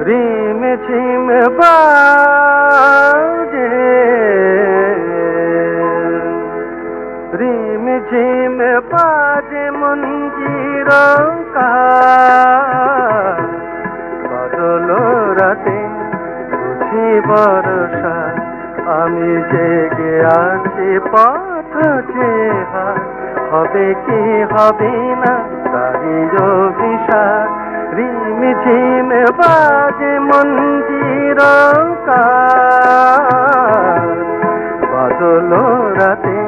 রিম ঝিম বাজে, রিম ঝিম বাজে মঞ্জির বাদল রাতে বুঝি বর্ষা, আমি জেগে আছি পথ চেহা, হবে কি হবে না তারি অভিশাপ। রিম ঝিম বাজে মঞ্জির বাদল রাতে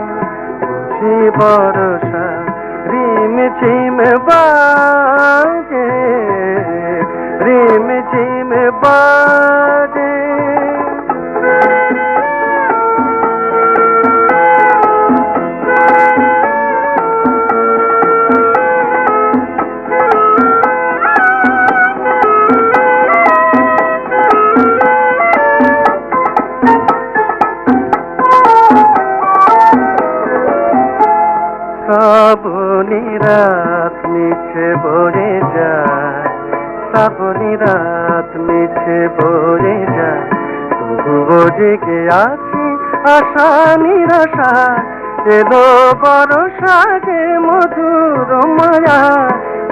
বুঝি বর্ষা, রিম ঝিম বাজে, রিম ঝিম বাজে। শ্রাবণী রাত মিছে বয়ে যায়, শ্রাবণী রাত মিছে বয়ে যায়, তবুও জেগে আছি আশা নিরাশা, এলো বর্ষা যে মধুর মায়া,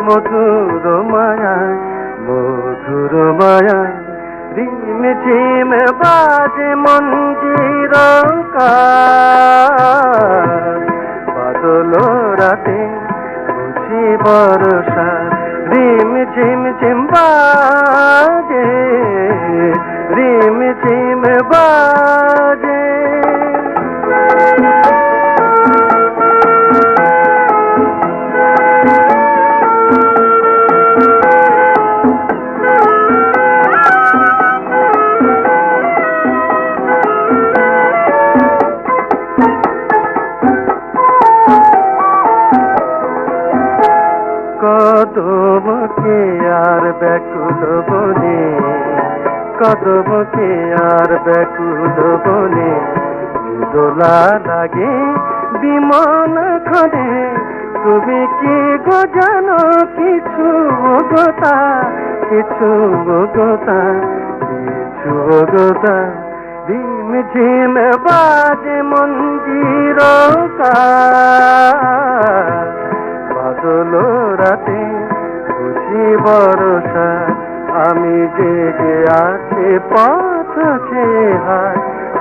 মধুর মায়া, মধুর মায়া। রিম ঝিম বাজে মঞ্জির বাদল রাতে বুঝি বর্ষা, রিম ঝিম ঝিম বাজে, রিম ঝিম বাজে। কদমকে আর ব্যাকুল বনে, কদমকে আর ব্যাকুল বনে, দোলা লাগে বিমন খনে, তুমি কি গো জানো কিছু গোতা, কিছু গোতা, কিছু গোতা। রিম ঝিম বাজে মঞ্জির বাদল রাতে বুঝি বর্ষা, আমি জেগে আছি পথ চেহা,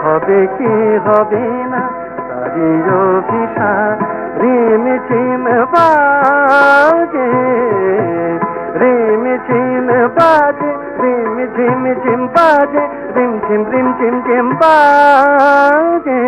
হবে কি হবে না তারি অভিশাপ। রিম ঝিম বাজে, রিম ঝিম বাজে, রিম ঝিম ঝিম বাজে, রিম ঝিম ঝিম ঝিম ঝিম বাজে।